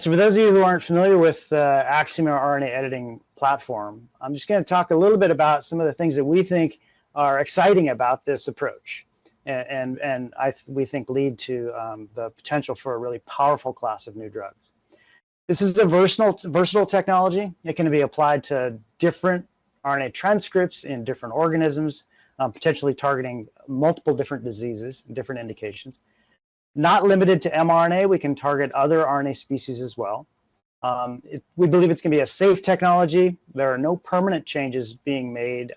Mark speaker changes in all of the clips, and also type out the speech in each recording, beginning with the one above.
Speaker 1: So for those of you who aren't familiar with the Axiomer RNA editing platform, I'm just going to talk a little bit about some of the things that we think are exciting about this approach, and we think lead to the potential for a really powerful class of new drugs. This is a versatile technology. It can be applied to different RNA transcripts in different organisms, potentially targeting multiple different diseases and different indications. Not limited to mRNA, we can target other RNA species as well. We believe it's going to be a safe technology. There are no permanent changes being made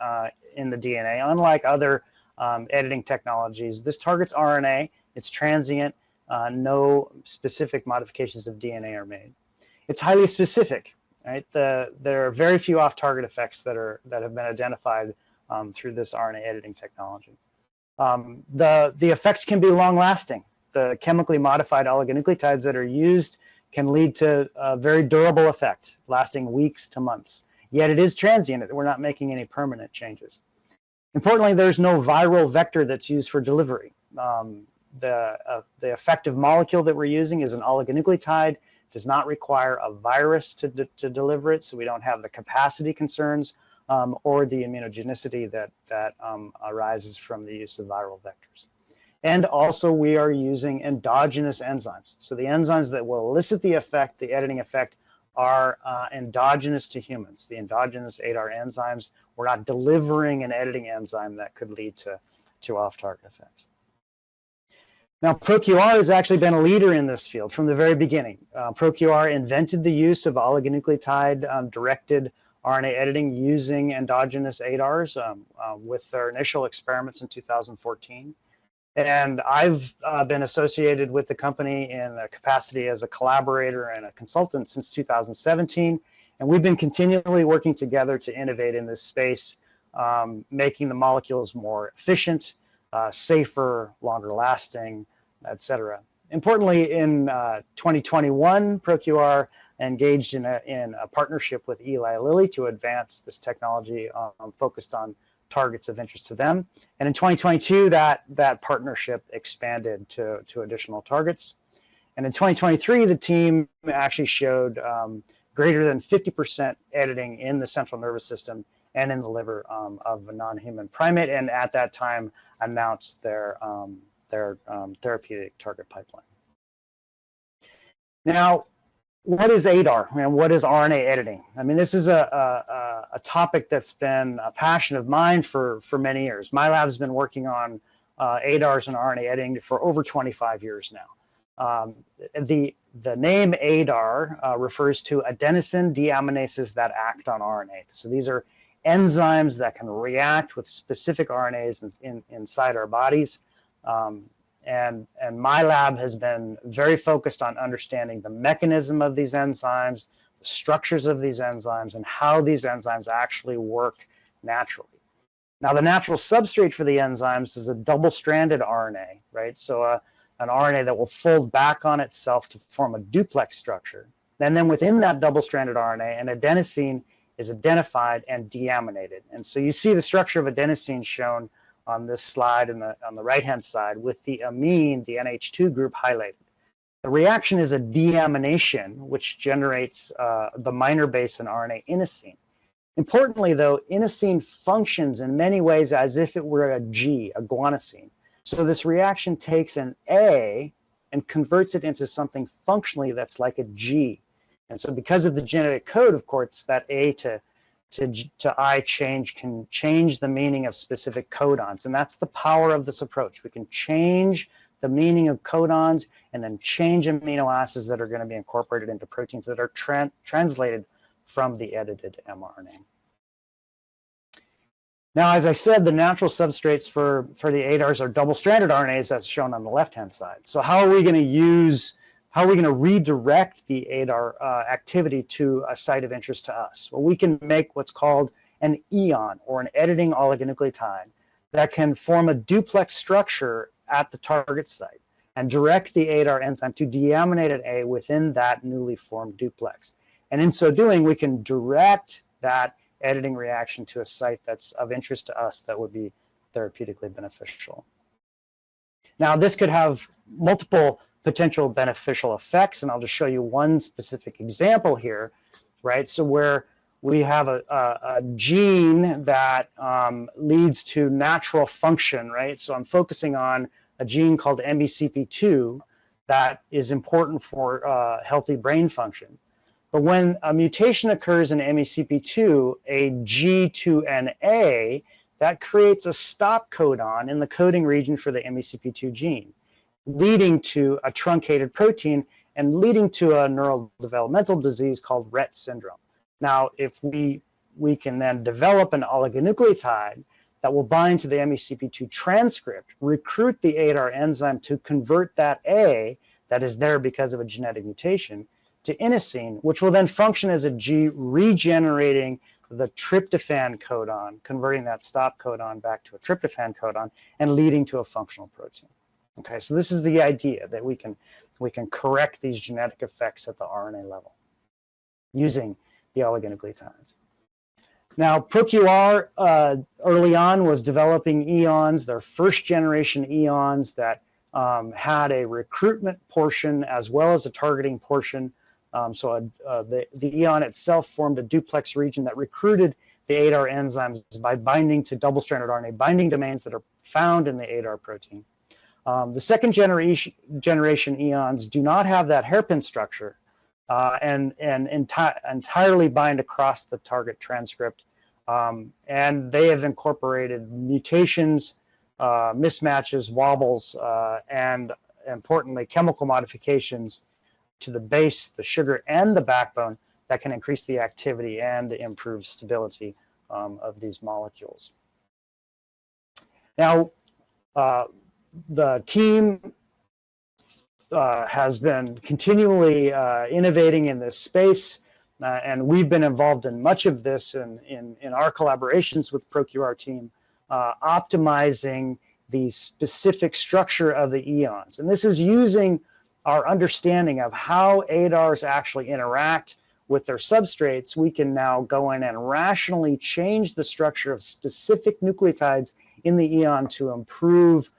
Speaker 1: in the DNA, unlike other editing technologies. This targets RNA, it's transient, no specific modifications of DNA are made. It's highly specific, right? There are very few off-target effects that have been identified through this RNA editing technology. The effects can be long-lasting. The chemically modified oligonucleotides that are used can lead to a very durable effect, lasting weeks to months. Yet it is transient. We're not making any permanent changes. Importantly, there's no viral vector that's used for delivery. The effective molecule that we're using is an oligonucleotide. Does not require a virus to deliver it, so we don't have the capacity concerns or the immunogenicity that arises from the use of viral vectors. And also we are using endogenous enzymes. So the enzymes that will elicit the effect, the editing effect, are endogenous to humans, the endogenous ADAR enzymes. We're not delivering an editing enzyme that could lead to off-target effects. Now, ProQR has actually been a leader in this field from the very beginning. ProQR invented the use of oligonucleotide-directed RNA editing using endogenous ADARs with their initial experiments in 2014. And I've been associated with the company in a capacity as a collaborator and a consultant since 2017. And we've been continually working together to innovate in this space, making the molecules more efficient, safer, longer lasting, etc. Importantly, in 2021, ProQR engaged in a partnership with Eli Lilly to advance this technology focused on targets of interest to them. And in 2022, that partnership expanded to additional targets. And in 2023, the team actually showed greater than 50% editing in the central nervous system and in the liver of a non-human primate, and at that time announced their therapeutic target pipeline. Now, what is ADAR and what is RNA editing? I mean, this is a topic that's been a passion of mine for many years. My lab's been working on ADARs and RNA editing for over 25 years now. The name ADAR refers to adenosine deaminases that act on RNA. So these are enzymes that can react with specific RNAs inside our bodies. And my lab has been very focused on understanding the mechanism of these enzymes, the structures of these enzymes, and how these enzymes actually work naturally. Now, the natural substrate for the enzymes is a double-stranded RNA, right? So an RNA that will fold back on itself to form a duplex structure. And then within that double-stranded RNA, an adenosine is identified and deaminated. And so you see the structure of adenosine shown on this slide on the right-hand side with the amine, the NH2 group, highlighted. The reaction is a deamination, which generates the minor base in RNA, inosine. Importantly, though, inosine functions in many ways as if it were a G, a guanosine. So this reaction takes an A and converts it into something functionally that's like a G. And so because of the genetic code, of course, that A to I change can change the meaning of specific codons. And that's the power of this approach. We can change the meaning of codons and then change amino acids that are going to be incorporated into proteins that are translated from the edited mRNA. Now, as I said, the natural substrates for the ADARs are double-stranded RNAs, as shown on the left-hand side. So how are we going to redirect the ADAR activity to a site of interest to us? Well, we can make what's called an EON, or an editing oligonucleotide, that can form a duplex structure at the target site and direct the ADAR enzyme to deaminate an A within that newly formed duplex. And in so doing, we can direct that editing reaction to a site that's of interest to us that would be therapeutically beneficial. Now, this could have multiple potential beneficial effects, and I'll just show you one specific example here, right? So where we have a gene that leads to natural function, right? So I'm focusing on a gene called MECP2 that is important for healthy brain function. But when a mutation occurs in MECP2, a G2NA, that creates a stop codon in the coding region for the MECP2 gene, leading to a truncated protein and leading to a neurodevelopmental disease called Rett syndrome. Now, if we can then develop an oligonucleotide that will bind to the MECP2 transcript, recruit the ADAR enzyme to convert that A that is there because of a genetic mutation to inosine, which will then function as a G, regenerating the tryptophan codon, converting that stop codon back to a tryptophan codon and leading to a functional protein. Okay, so this is the idea that we can correct these genetic effects at the RNA level using the oligonucleotides. Now, ProQR early on was developing EONs, their first generation EONs that had a recruitment portion as well as a targeting portion. The EON itself formed a duplex region that recruited the ADAR enzymes by binding to double-stranded RNA binding domains that are found in the ADAR protein. The second generation EONs do not have that hairpin structure and entirely bind across the target transcript. And they have incorporated mutations, mismatches, wobbles, and importantly, chemical modifications to the base, the sugar, and the backbone that can increase the activity and improve stability of these molecules. Now, the team has been continually innovating in this space, and we've been involved in much of this in our collaborations with ProQR team, optimizing the specific structure of the EONs. And this is using our understanding of how ADARs actually interact with their substrates. We can now go in and rationally change the structure of specific nucleotides in the EON to improve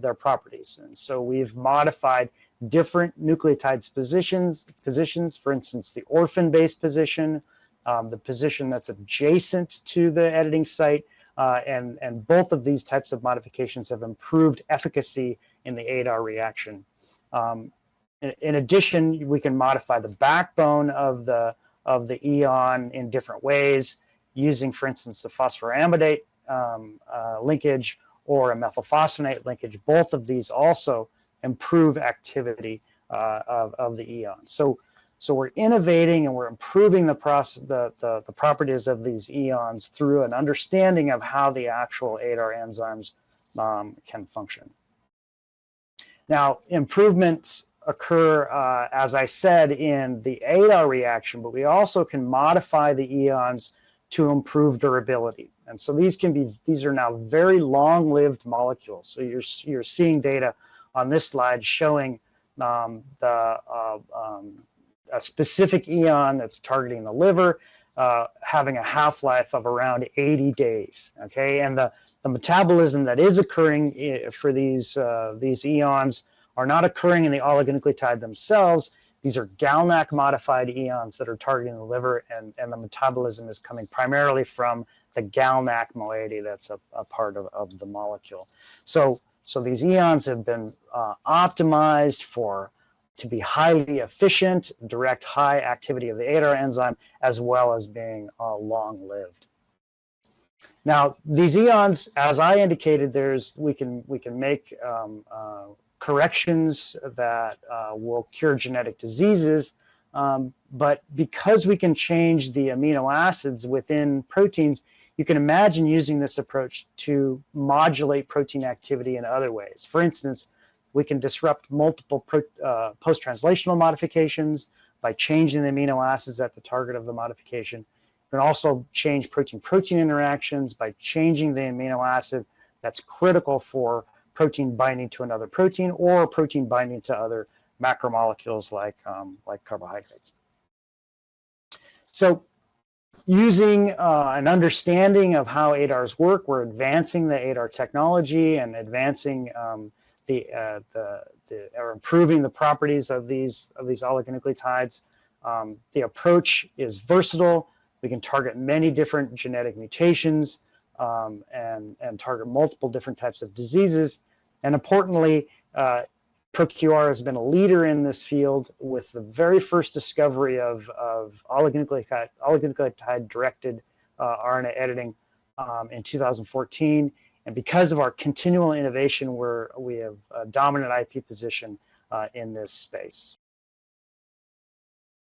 Speaker 1: their properties. And so we've modified different nucleotides positions, for instance, the orphan base position, the position that's adjacent to the editing site, and both of these types of modifications have improved efficacy in the ADAR reaction. In addition, we can modify the backbone of the EON in different ways, using, for instance, the phosphoramidate linkage or a methylphosphonate linkage. Both of these also improve activity of the EON. So we're innovating and we're improving the properties of these EONs through an understanding of how the actual ADAR enzymes can function. Now, improvements occur, as I said, in the ADAR reaction, but we also can modify the EONs to improve durability. And so these are now very long-lived molecules. So you're seeing data on this slide showing a specific EON that's targeting the liver, having a half-life of around 80 days. Okay, and the metabolism that is occurring for these EONs are not occurring in the oligonucleotide themselves. These are GalNAc modified EONs that are targeting the liver, and the metabolism is coming primarily from the GalNAc moiety that's a part of the molecule. So these EONs have been optimized to be highly efficient, direct high activity of the ADAR enzyme, as well as being long-lived. Now, these EONs, as I indicated, we can make corrections that will cure genetic diseases, but because we can change the amino acids within proteins, you can imagine using this approach to modulate protein activity in other ways. For instance, we can disrupt multiple post-translational modifications by changing the amino acids at the target of the modification. We can also change protein-protein interactions by changing the amino acid that's critical for protein binding to another protein or protein binding to other macromolecules like carbohydrates. So using an understanding of how ADARs work, we're advancing the ADAR technology and advancing or improving the properties of these oligonucleotides. The approach is versatile. We can target many different genetic mutations and target multiple different types of diseases. And importantly, ProQR has been a leader in this field with the very first discovery of oligonucleotide-directed RNA editing in 2014. And because of our continual innovation, we have a dominant IP position in this space.